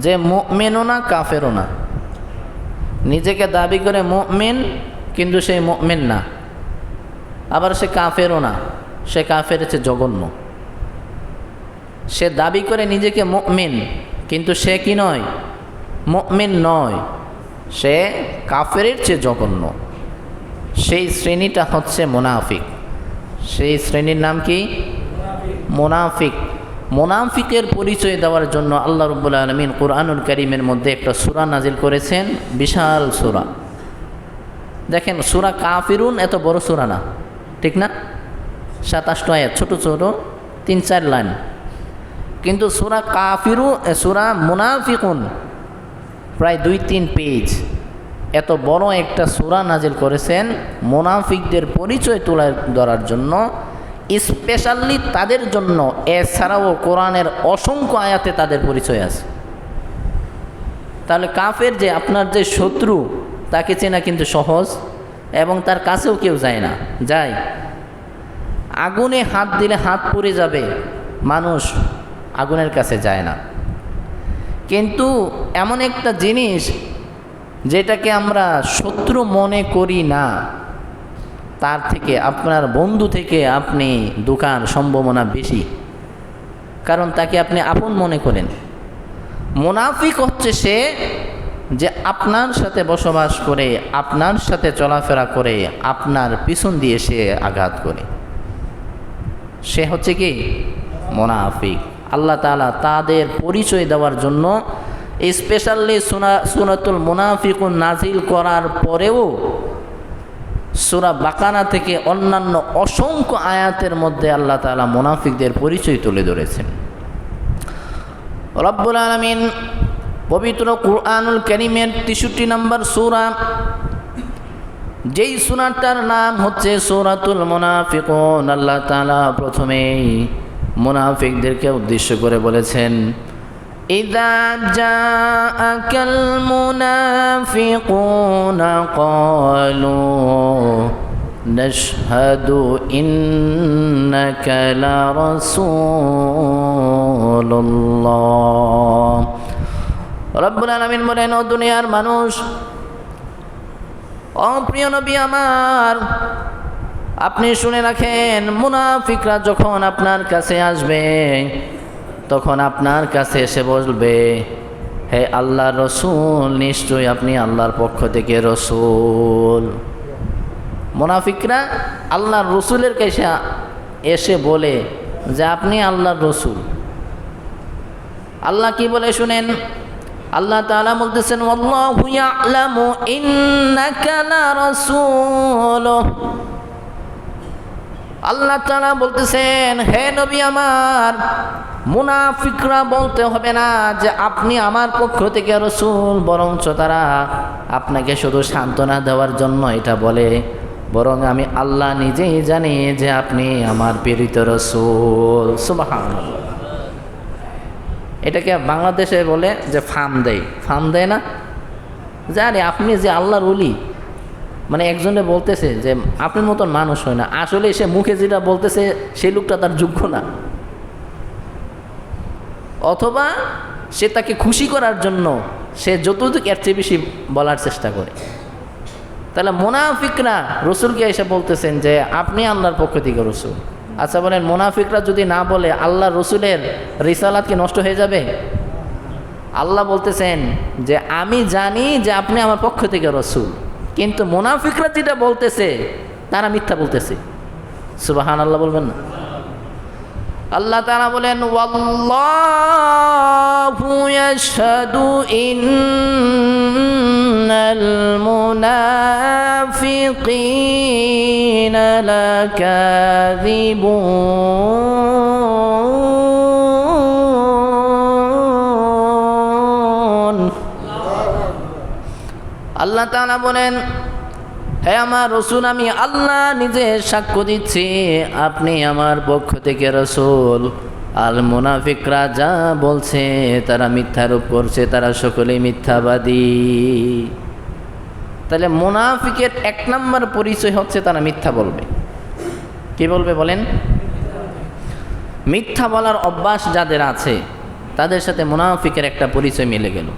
যে মুমিনও না কাফেরও না, নিজেকে দাবি করে মুমিন কিন্তু সে মুমিন না, আবার সে কাফেরও না, সে কাফের চেয়ে জঘন্য। সে দাবি করে নিজেকে মুমিন কিন্তু সে কি নয়, মুমিন নয়, সে কাফের চেয়ে জঘন্য। সেই শ্রেণীটা হচ্ছে মুনাফিক। সেই শ্রেণীর নাম কি? মুনাফিক। মুনাফিকের পরিচয় দেওয়ার জন্য আল্লাহ রাব্বুল আলামিন কুরআনুল কারীমের মধ্যে একটা সূরা নাজিল করেছেন, বিশাল সূরা। দেখেন, সূরা কাফিরুন এত বড় সূরা না, ঠিক না? 27 আয়াত, ছোট ছোট 3-4 লাইন। কিন্তু সূরা মুনাফিকুন প্রায় 2-3 পেজ। এত বড় একটা সূরা নাজিল করেছেন মুনাফিকদের পরিচয় তুলে ধরার জন্য, স্পেশালি তাদের জন্য। এছাড়াও কোরআনের অসংখ্য আয়াতে তাদের পরিচয় আছে। তাহলে কাফের যে আপনার যে শত্রু, তাকে চেনা কিন্তু সহজ, এবং তার কাছেও কেউ যায় না। যায়, আগুনে হাত দিলে হাত পুড়ে যাবে, মানুষ আগুনের কাছে যায় না। কিন্তু এমন একটা জিনিস যেটাকে আমরা শত্রু মনে করি না, তার থেকে আপনার বন্ধু থেকে আপনি দোকান সম্ভাবনা বেশি, কারণ তাকে আপনি আপন মনে করেন। মুনাফিক হচ্ছে সে যে আপনার সাথে বসবাস করে, আপনার সাথে চলাফেরা করে, আপনার পিছন দিয়ে সে আঘাত করে, সে হচ্ছে কি মুনাফিক। আল্লাহ তাআলা তাদের পরিচয় দেওয়ার জন্য স্পেশালি সূরাতুল মুনাফিকুন নাজিল করার পরেও সূরা বাকারা থেকে অন্যান্য অসংখ্য আয়াতের মধ্যে আল্লাহ তাআলা মুনাফিকদের পরিচয় তুলে ধরেছেন। রব্বুল আলামিন পবিত্র কুরআনুল কারীমের 63 নম্বর সূরা, যেই সূরাটার নাম হচ্ছে সূরাতুল মুনাফিকুন, আল্লাহ তাআলা প্রথমেই মুনাফিকদেরকে উদ্দেশ্য করে বলেছেন, ইযা জাআকাল মুনাফিকুনা ক্বালু নাশহাদু ইন্নাকা লারাসূলুল্লাহ। রব্বুল আলামিন বলেন, ও দুনিয়ার মানুষ, ও প্রিয় নবী আমার, আপনি শুনে রাখেন, মুনাফিকরা যখন আপনার কাছে আসবে তখন আপনার কাছে এসে বলবে, হে আল্লাহর রসুল, নিশ্চয়ই আপনি আল্লাহর পক্ষ থেকে রসুল। মুনাফিকরা আল্লাহর রসুলের কাছে এসে বলে যে আপনি আল্লাহর রসুল। আল্লাহ কি বলে শুনেন, আল্লাহ তাআলা বলতেছেন, ওয়াল্লাহু ইয়ালামু ইন্নাকা লারাসূলুহু। আল্লাহ তাআলা বলতেছেন, হে নবী আমার, মুনাফিকরা বলতে হবে না যে আপনি আমার পক্ষ থেকে রসুল, বরঞ্চ তারা আপনাকে শুধু সান্ত্বনা দেওয়ার জন্য এটা বলে, বরং আমি আল্লাহ নিজেই জানি যে আপনি আমার প্রেরিত রসুল। সুবহানাল্লাহ। এটাকে বাংলাদেশে বলে যে ফার্ম দেয় না, জানি আপনি যে আল্লাহর ওলি, মানে একজনে বলতেছে যে আপনার মতন মানুষ হয় না, আসলে সে মুখে যেটা বলতেছে সেই লোকটা তার যোগ্য না, অথবা সে তাকে খুশি করার জন্য সে যতটুকু এর চেয়ে বেশি বলার চেষ্টা করে। তাহলে মুনাফিকরা রসুলকে এসে বলতেছেন যে আপনি আল্লাহর পক্ষ থেকে রসুল। আচ্ছা বলেন, মুনাফিকরা যদি না বলে আল্লাহ রসুলের রিসালাত কি নষ্ট হয়ে যাবে? আল্লাহ বলতেছেন যে আমি জানি যে আপনি আমার পক্ষ থেকে রসুল, কিন্তু মুনাফিকরা যেটা বলতেছে তারা মিথ্যা বলতেছে। সুবহানাল্লাহ বলবেন না? আল্লাহ তাআলা বলেন, ওয়াল্লাহু ইয়াশহাদু ইন্নাল মুনাফিকিনা লাকাযিবুন। আল্লাহ তাআলা বলেন, হে আমার রসুল, আমি আল্লাহ নিজে সাক্ষ্য দিচ্ছি আপনি আমার পক্ষ থেকে রসুল। আর মুনাফিকরা যা বলছে তারা মিথ্যারোপ করছে, তারা সকলেই মিথ্যাবাদী। তাহলে মুনাফিকের 1 নম্বর পরিচয় হচ্ছে তারা মিথ্যা বলবে। কি বলবে বলেন? মিথ্যা বলার অভ্যাস যাদের আছে তাদের সাথে মুনাফিকের একটা পরিচয় মিলে গেল।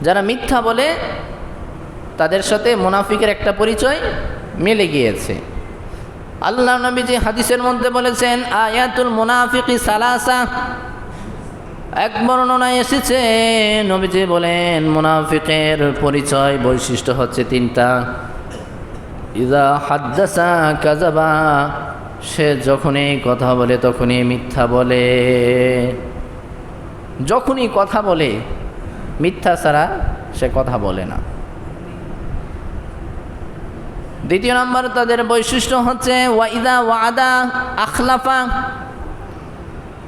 যারা মিথ্যা বলে তাদের সাথে মুনাফিকের একটা পরিচয় মিলে গিয়েছে। আল্লাহ নবীজি হাদিসের মধ্যে বলেছেন, আয়াতুল মুনাফিকি সালাসা। এক বর্ণনায় এসেছে নবীজি বলেন মুনাফিকের পরিচয় বৈশিষ্ট্য হচ্ছে তিনটা। ইযা হাদ্দাসা কাযাবা, সে যখনই কথা বলে তখনই মিথ্যা বলে। যখনই কথা বলে মিথ্যা ছাড়া সে কথা বলে না। দ্বিতীয় নম্বর তাদের বৈশিষ্ট্য হচ্ছে ওয়াইদা ওয়াদা আখলাফা।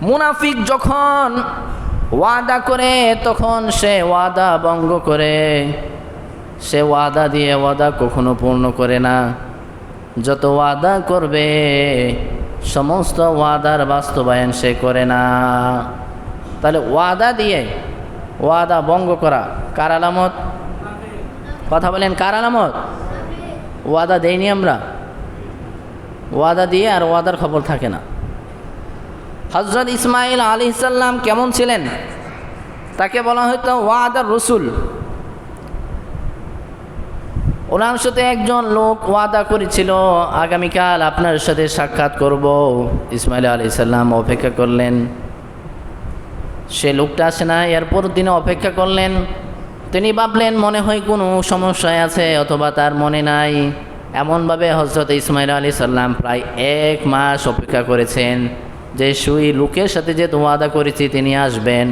মুনাফিক যখন ওয়াদা করে তখন সে ওয়াদা ভঙ্গ করে। সে ওয়াদা দিয়ে ওয়াদা কখনো পূর্ণ করে না। যত ওয়াদা করবে সমস্ত ওয়াদার বাস্তবায়ন সে করে না। তাহলে ওয়াদা দিয়ে ওয়াদা ভঙ্গ করা কার আলামত? কথা বলেন, কার আলামত? ওয়াদা দেইনি আমরা, ওয়াদা দিয়ে আর ওয়াদার খবর থাকে না। হযরত ইসমাঈল আলাইহিস সালাম কেমন ছিলেন? তাকে বলা হতো ওয়াদার রসুল। ওনার সাথে একজন লোক ওয়াদা করেছিল, আগামীকাল আপনার সাথে সাক্ষাৎ করব। ইসমাঈল আলাইহিস সালাম অপেক্ষা করলেন, সে লোকটা আসে না। এরপর দিনে অপেক্ষা করলেন। তিনি ভাবলেন মনে হয় কোনো সমস্যায় আছে অথবা তার মনে নাই। এমনভাবে হযরত ইসমাঈল আলাইহিস সালাম প্রায় 1 মাস অপেক্ষা করেছেন যে সুই লোকের সাথে যে ওয়াদা করেছি তিনি আসবেন।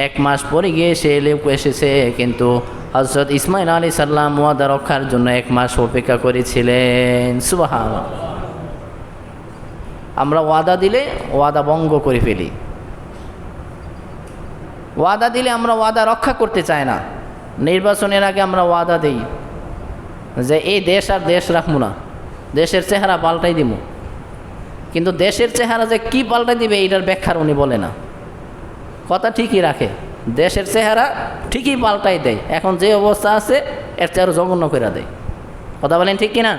1 মাস পরে গিয়ে সে লোক এসেছে, কিন্তু হযরত ইসমাঈল আলাইহিস সালাম ওয়াদা রক্ষার জন্য 1 মাস অপেক্ষা করেছিলেন। সুবহানাল্লাহ। আমরা ওয়াদা দিলে ওয়াদা ভঙ্গ করে ফেলি। ওয়াদা দিলে আমরা ওয়াদা রক্ষা করতে চাই না। নির্বাচনের আগে আমরা ওয়াদা দিই যে এই দেশ আর দেশ রাখবো না, দেশের চেহারা পাল্টাই দিব। কিন্তু দেশের চেহারা যে কি পাল্টাই দিবে এটার ব্যাখ্যার উনি বলে না। কথা ঠিকই রাখে, দেশের চেহারা ঠিকই পাল্টাই দেয়। এখন যে অবস্থা আছে এর চেয়ে আরো জঘন্য করে দেয়। কথা বলেন ঠিক কিনা?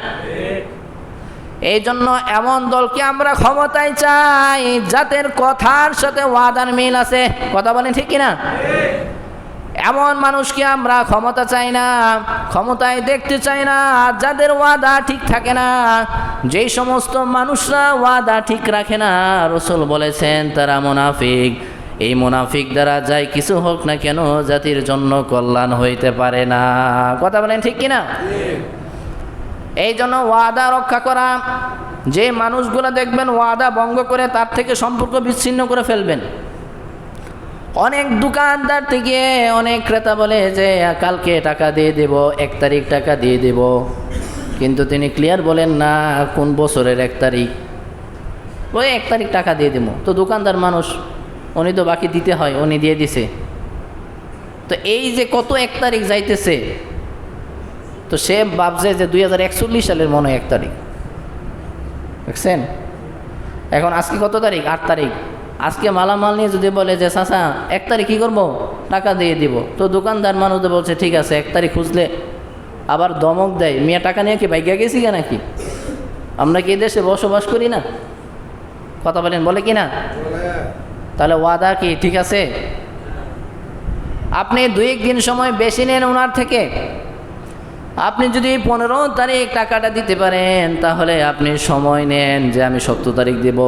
এই জন্য এমন দলকে আমরা ক্ষমতায় চাই যাদের কথার সাথে ওয়াদার মিল আছে। কথা বলেন ঠিক কিনা? এমন মানুষকে আমরা ক্ষমতা চাই না, ক্ষমতায় দেখতে চাই না যাদের ওয়াদা ঠিক থাকে না। যেই সমস্ত মানুষরা ওয়াদা ঠিক রাখে না, রাসূল বলেছেন তারা মুনাফিক। এই মুনাফিক দ্বারা যাই কিছু হোক না কেন জাতির জন্য কল্যাণ হইতে পারে না। কথা বলেন ঠিক কিনা? এই জন্য ওয়াদা রক্ষা করা। যে মানুষগুলো দেখবেন ওয়াদা ভঙ্গ করে তার থেকে সম্পর্ক বিচ্ছিন্ন করে ফেলবেন। অনেক দোকানদার থেকে অনেক ক্রেতা বলে যে কালকে টাকা দিয়ে দেব, 1 তারিখ টাকা দিয়ে দেব, কিন্তু তিনি ক্লিয়ার বলেন না কোন বছরের 1 তারিখ। ওই 1 তারিখ টাকা দিয়ে দেব, তো দোকানদার মানুষ, উনি তো বাকি দিতে হয়, উনি দিয়ে দিছে। তো এই যে কত 1 তারিখ যাইতেছে, তো সে ভাবছে যে 2041 সালের মনে হয় 1 তারিখ। দেখছেন? এখন আজকে কত তারিখ? 8 তারিখ। আজকে মালামাল নিয়ে যদি বলে যে চাচা 1 তারিখ কী করবো, টাকা দিয়ে দিব, তো দোকানদার মানুষ বলছে ঠিক আছে 1 তারিখ খুঁজলে আবার দমক দেয়, মিয়া টাকা নিয়ে কি ভাইগা গেছি কেন নাকি? আমরা কি দেশে বসবাস করি না? কথা বলেন, বলে কি না? তাহলে ওয়াদা কি ঠিক আছে? আপনি 2-1 দিন সময় বেশি নেন ওনার থেকে। আপনি যদি 15 তারিখ টাকাটা দিতে পারেন তাহলে আপনি সময় নেন যে আমি 17 তারিখ দেব,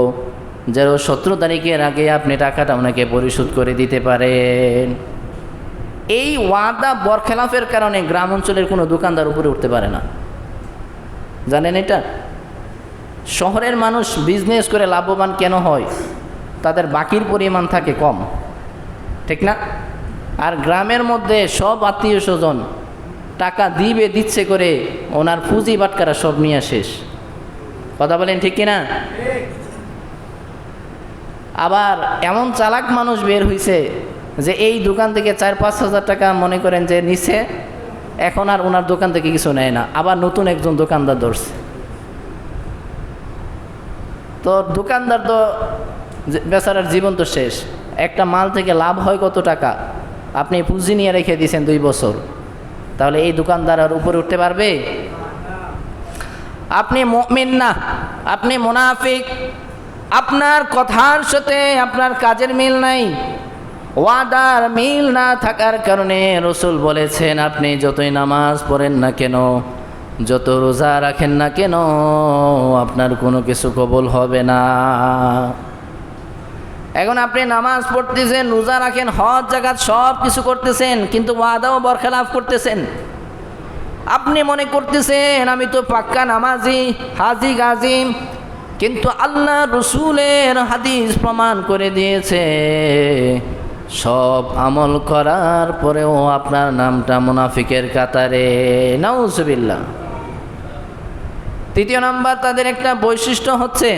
যেন 17 তারিখের আগে আপনি টাকাটা ওনাকে পরিশোধ করে দিতে পারেন। এই ওয়াদা বরখেলাফের কারণে গ্রাম অঞ্চলের কোনো দোকানদার উপরে উঠতে পারে না। জানেন এটা? শহরের মানুষ বিজনেস করে লাভবান কেন হয়? তাদের বাকির পরিমাণ থাকে কম, ঠিক না? আর গ্রামের মধ্যে সব আত্মীয় স্বজন টাকা দিচ্ছে করে ওনার পুঁজি বাটকারা সব নিয়ে শেষ। কথা বলেন ঠিক কিনা? আবার এমন চালাক মানুষ বের হইছে যে এই দোকান থেকে 4-5 হাজার টাকা মনে করেন যে নিছে, এখন আর ওনার দোকান থেকে কিছু নেয় না, আবার নতুন একজন দোকানদার ধরছে। তো দোকানদার তো বেচারার জীবন তো শেষ। একটা মাল থেকে লাভ হয় কত টাকা? আপনি পুঁজি নিয়ে রেখে দিয়েছেন 2 বছর, তাহলে এই দোকানদার আর উপরে উঠতে পারবে? আপনি মুমিন না, আপনি মুনাফিক। আপনার কথার সাথে আপনার কাজের মিল নাই, ওয়াদার মিল না থাকার কারণে রসুল বলেছেন আপনি যতই নামাজ পড়েন না কেন, যত রোজা রাখেন না কেন, আপনার কোনো কিছু কবুল হবে না। এখন আপনি নামাজ পড়তেছেন, রোজা রাখেন, হজ জাকাত সব কিছু করতেছেন, কিন্তু ওয়াদাও বরখেলাফ করতেছেন। আপনি মনে করতেছেন আমি তো পাক্কা নামাজি, হাজি গাজিম, কিন্তু আল্লাহ রসুলের হাদিস প্রমাণ করে দিয়েছে সব আমল করার পরেও আপনার নামটা মুনাফিকের কাতারে। নাউজুবিল্লাহ। তৃতীয় নাম্বার, তাদের একটা বৈশিষ্ট্য হচ্ছে